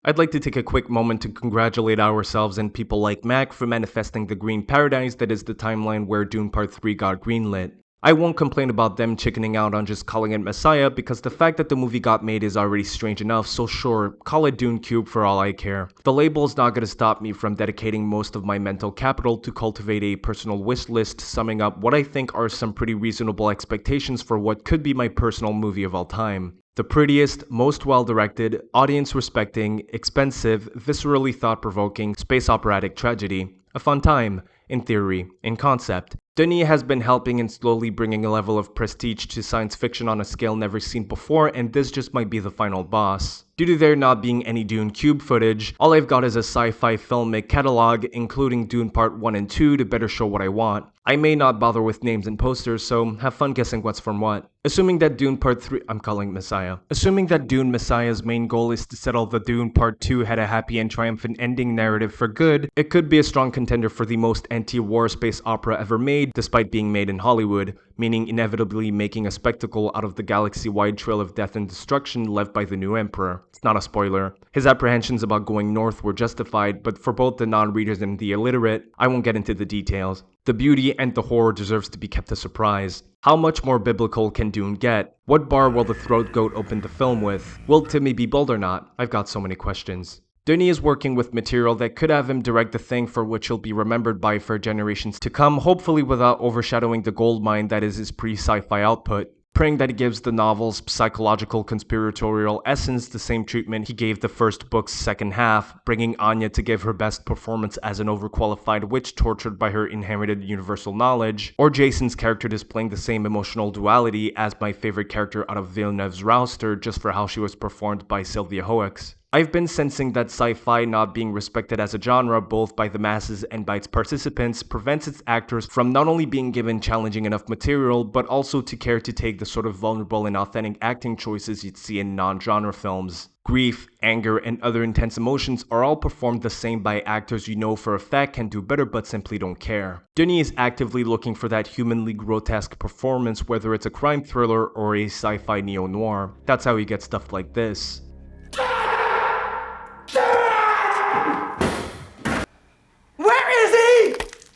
I'd like to take a quick moment to congratulate ourselves and people like Mac for manifesting the green paradise that is the timeline where Dune Part 3 got greenlit. I won't complain about them chickening out on just calling it Messiah because the fact that the movie got made is already strange enough, so sure, call it Dune Cube for all I care. The label is not going to stop me from dedicating most of my mental capital to cultivate a personal wish list summing up what I think are some pretty reasonable expectations for what could be my personal movie of all time. The prettiest, most well-directed, audience-respecting, expensive, viscerally thought-provoking, space operatic tragedy. A fun time, in theory, in concept. Denis has been helping in slowly bringing a level of prestige to science fiction on a scale never seen before, and this just might be the final boss. Due to there not being any Dune Cube footage, all I've got is a sci-fi filmic catalog, including Dune Part 1 and 2 to better show what I want. I may not bother with names and posters, so have fun guessing what's from what. Assuming that Dune Part 3, I'm calling Messiah. Assuming that Dune Messiah's main goal is to settle the Dune Part 2 had a happy and triumphant ending narrative for good, it could be a strong contender for the most anti-war space opera ever made, despite being made in Hollywood, meaning inevitably making a spectacle out of the galaxy-wide trail of death and destruction left by the new emperor. It's not a spoiler. His apprehensions about going north were justified, but for both the non-readers and the illiterate, I won't get into the details. The beauty and the horror deserves to be kept a surprise. How much more biblical can Dune get? What bar will the throat goat open the film with? Will Timmy be bold or not? I've got so many questions. Denis is working with material that could have him direct the thing for which he'll be remembered by for generations to come, hopefully without overshadowing the goldmine that is his pre-sci-fi output. Praying that he gives the novel's psychological conspiratorial essence the same treatment he gave the first book's second half, bringing Anya to give her best performance as an overqualified witch tortured by her inherited universal knowledge, or Jason's character displaying the same emotional duality as my favorite character out of Villeneuve's Rouster just for how she was performed by Sylvia Hoeks. I've been sensing that sci-fi not being respected as a genre both by the masses and by its participants prevents its actors from not only being given challenging enough material, but also to care to take the sort of vulnerable and authentic acting choices you'd see in non-genre films. Grief, anger, and other intense emotions are all performed the same by actors you know for a fact can do better but simply don't care. Denis is actively looking for that humanly grotesque performance, whether it's a crime thriller or a sci-fi neo-noir. That's how you get stuff like this.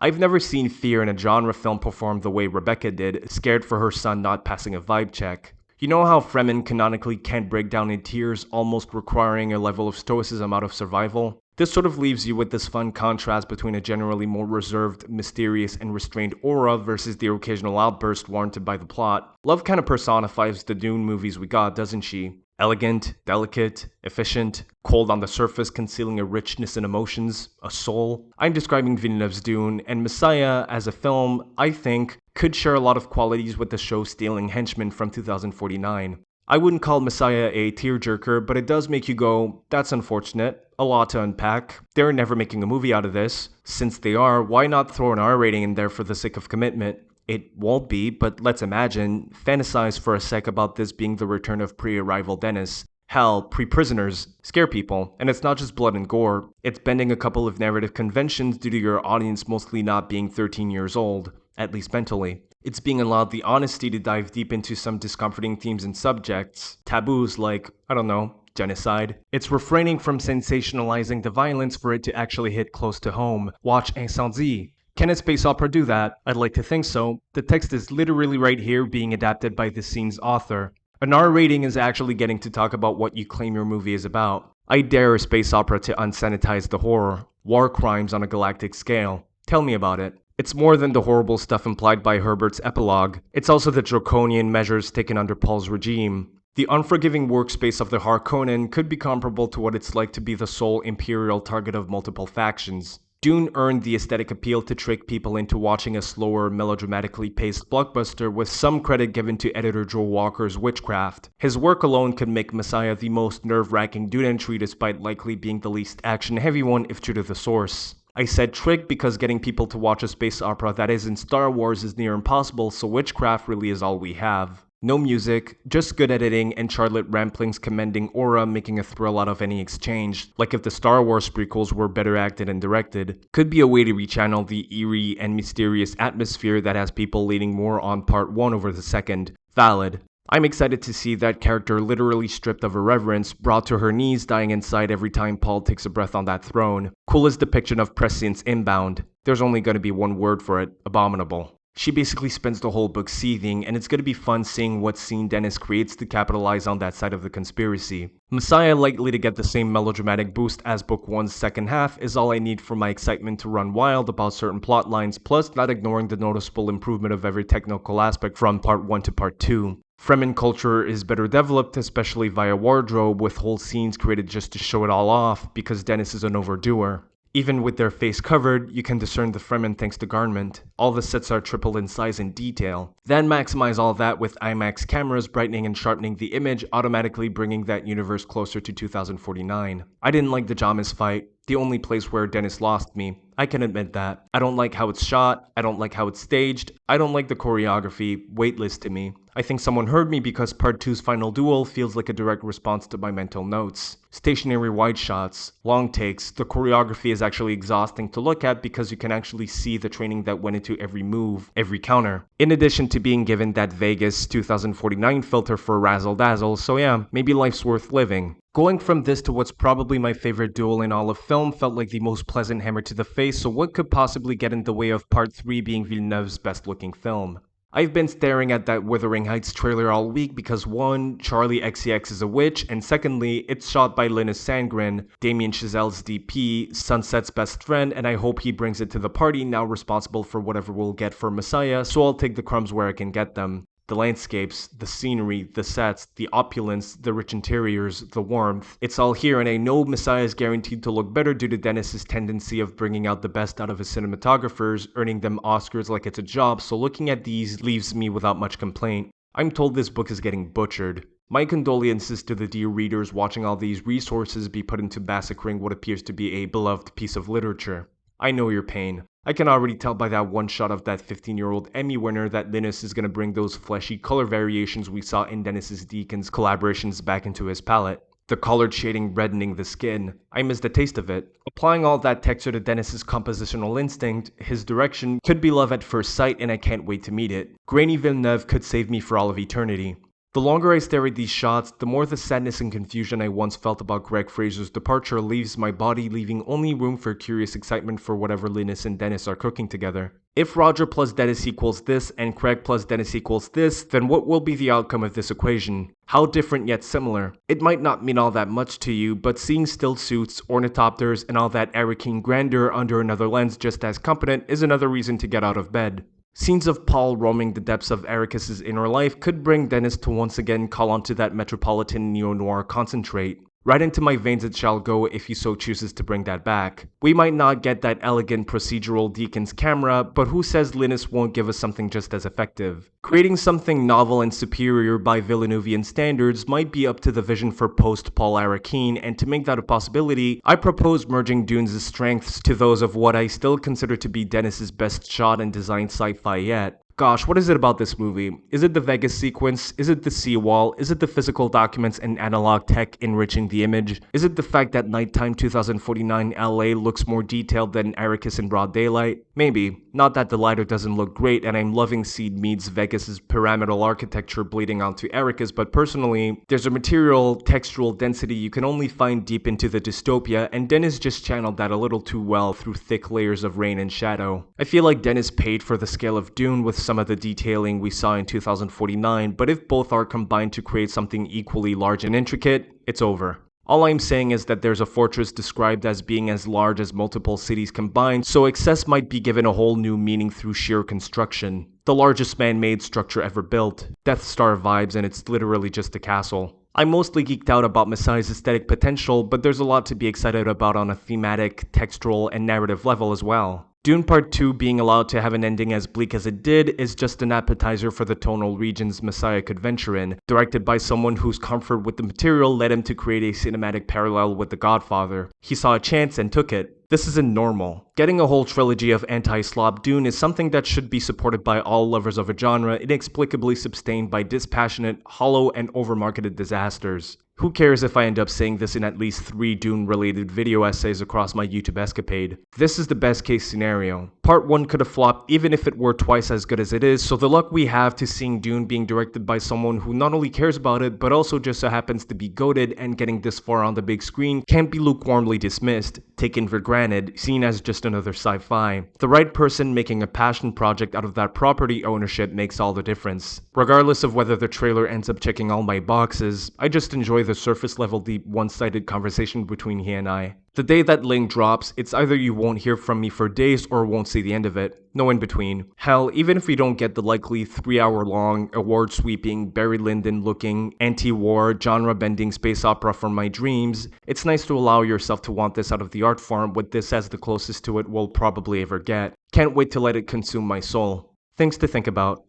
I've never seen fear in a genre film performed the way Rebecca did, scared for her son not passing a vibe check. You know how Fremen canonically can't break down in tears, almost requiring a level of stoicism out of survival? This sort of leaves you with this fun contrast between a generally more reserved, mysterious, and restrained aura versus the occasional outburst warranted by the plot. Love kind of personifies the Dune movies we got, doesn't she? Elegant, delicate, efficient, cold on the surface, concealing a richness in emotions, a soul. I'm describing Villeneuve's Dune, and Messiah, as a film, I think, could share a lot of qualities with the show stealing Henchman from 2049. I wouldn't call Messiah a tearjerker, but it does make you go, that's unfortunate, a lot to unpack. They're never making a movie out of this. Since they are, why not throw an R rating in there for the sake of commitment? It won't be, but let's imagine, fantasize for a sec about this being the return of pre-arrival Dennis. Hell, pre-prisoners, scare people, and it's not just blood and gore, it's bending a couple of narrative conventions due to your audience mostly not being 13 years old, at least mentally. It's being allowed the honesty to dive deep into some discomforting themes and subjects, taboos like, I don't know, genocide. It's refraining from sensationalizing the violence for it to actually hit close to home. Watch Incendie. Can a space opera do that? I'd like to think so. The text is literally right here being adapted by the scene's author. An R rating is actually getting to talk about what you claim your movie is about. I dare a space opera to unsanitize the horror. War crimes on a galactic scale. Tell me about it. It's more than the horrible stuff implied by Herbert's epilogue. It's also the draconian measures taken under Paul's regime. The unforgiving workspace of the Harkonnen could be comparable to what it's like to be the sole imperial target of multiple factions. Dune earned the aesthetic appeal to trick people into watching a slower, melodramatically paced blockbuster with some credit given to editor Joe Walker's witchcraft. His work alone could make Messiah the most nerve-wracking Dune entry despite likely being the least action-heavy one if true to the source. I said trick because getting people to watch a space opera that isn't Star Wars is near impossible, so witchcraft really is all we have. No music, just good editing and Charlotte Rampling's commending aura making a thrill out of any exchange, like if the Star Wars prequels were better acted and directed. Could be a way to rechannel the eerie and mysterious atmosphere that has people leaning more on part 1 over the second. Valid. I'm excited to see that character literally stripped of irreverence, brought to her knees, dying inside every time Paul takes a breath on that throne. Coolest depiction of prescience inbound. There's only going to be one word for it: abominable. She basically spends the whole book seething, and it's going to be fun seeing what scene Dennis creates to capitalize on that side of the conspiracy. Messiah, likely to get the same melodramatic boost as Book 1's second half, is all I need for my excitement to run wild about certain plot lines, plus not ignoring the noticeable improvement of every technical aspect from Part 1 to Part 2. Fremen culture is better developed, especially via wardrobe, with whole scenes created just to show it all off, because Dennis is an overdoer. Even with their face covered, you can discern the Fremen thanks to garment. All the sets are tripled in size and detail. Then maximize all that with IMAX cameras brightening and sharpening the image, automatically bringing that universe closer to 2049. I didn't like the Jamis fight, the only place where Dennis lost me. I can admit that. I don't like how it's shot, I don't like how it's staged, I don't like the choreography, weightless to me. I think someone heard me because Part 2's final duel feels like a direct response to my mental notes. Stationary wide shots, long takes, the choreography is actually exhausting to look at because you can actually see the training that went into every move, every counter. In addition to being given that Vegas 2049 filter for razzle dazzle, so yeah, maybe life's worth living. Going from this to what's probably my favorite duel in all of film felt like the most pleasant hammer to the face, so what could possibly get in the way of Part 3 being Villeneuve's best looking film? I've been staring at that Wuthering Heights trailer all week because 1. Charlie XCX is a witch, and secondly, it's shot by Linus Sandgren, Damien Chazelle's DP, Sunset's best friend, and I hope he brings it to the party, now responsible for whatever we'll get for Messiah, so I'll take the crumbs where I can get them. The landscapes, the scenery, the sets, the opulence, the rich interiors, the warmth. It's all here, and I know Messiah is guaranteed to look better due to Dennis's tendency of bringing out the best out of his cinematographers, earning them Oscars like it's a job, so looking at these leaves me without much complaint. I'm told this book is getting butchered. My condolences to the dear readers watching all these resources be put into massacring what appears to be a beloved piece of literature. I know your pain. I can already tell by that one shot of that 15-year-old Emmy winner that Linus is gonna bring those fleshy color variations we saw in Dennis's Deacon's collaborations back into his palette. The colored shading reddening the skin. I miss the taste of it. Applying all that texture to Dennis's compositional instinct, his direction could be love at first sight, and I can't wait to meet it. Grainy Villeneuve could save me for all of eternity. The longer I stare at these shots, the more the sadness and confusion I once felt about Greg Fraser's departure leaves my body, leaving only room for curious excitement for whatever Linus and Dennis are cooking together. If Roger plus Dennis equals this and Craig plus Dennis equals this, then what will be the outcome of this equation? How different yet similar? It might not mean all that much to you, but seeing still suits, ornithopters, and all that Arakeen grandeur under another lens just as competent is another reason to get out of bed. Scenes of Paul roaming the depths of Ericus's inner life could bring Dennis to once again call onto that metropolitan neo-noir concentrate. Right into my veins it shall go if he so chooses to bring that back. We might not get that elegant procedural Deacon's camera, but who says Linus won't give us something just as effective? Creating something novel and superior by Villeneuvian standards might be up to the vision for post-Paul Arakeen, and to make that a possibility, I propose merging Dune's strengths to those of what I still consider to be Dennis's best shot and designed sci-fi yet. Gosh, what is it about this movie? Is it the Vegas sequence? Is it the seawall? Is it the physical documents and analog tech enriching the image? Is it the fact that nighttime 2049 LA looks more detailed than Arrakis in broad daylight? Maybe. Not that the lighter doesn't look great, and I'm loving Seed Mead's Vegas' pyramidal architecture bleeding onto Arrakis, but personally, there's a material, textural density you can only find deep into the dystopia, and Dennis just channeled that a little too well through thick layers of rain and shadow. I feel like Dennis paid for the scale of Dune with some of the detailing we saw in 2049, but if both are combined to create something equally large and intricate, it's over. All I'm saying is that there's a fortress described as being as large as multiple cities combined, so excess might be given a whole new meaning through sheer construction. The largest man-made structure ever built. Death Star vibes, and it's literally just a castle. I'm mostly geeked out about Messiah's aesthetic potential, but there's a lot to be excited about on a thematic, textural, and narrative level as well. Dune Part 2 being allowed to have an ending as bleak as it did is just an appetizer for the tonal regions Messiah could venture in, directed by someone whose comfort with the material led him to create a cinematic parallel with The Godfather. He saw a chance and took it. This isn't normal. Getting a whole trilogy of anti-slob Dune is something that should be supported by all lovers of a genre inexplicably sustained by dispassionate, hollow, and overmarketed disasters. Who cares if I end up saying this in at least 3 Dune-related video essays across my YouTube escapade? This is the best case scenario. Part 1 could have flopped even if it were twice as good as it is, so the luck we have to seeing Dune being directed by someone who not only cares about it, but also just so happens to be goated and getting this far on the big screen can't be lukewarmly dismissed, taken for granted, seen as just another sci-fi. The right person making a passion project out of that property ownership makes all the difference. Regardless of whether the trailer ends up checking all my boxes, I just enjoy the surface level deep one-sided conversation between he and I. The day that link drops, it's either you won't hear from me for days or won't see the end of it. No in between. Hell, even if we don't get the likely 3-hour long, award-sweeping, Barry Lyndon-looking, anti-war, genre-bending space opera from my dreams, it's nice to allow yourself to want this out of the art form with this as the closest to it we'll probably ever get. Can't wait to let it consume my soul. Things to think about.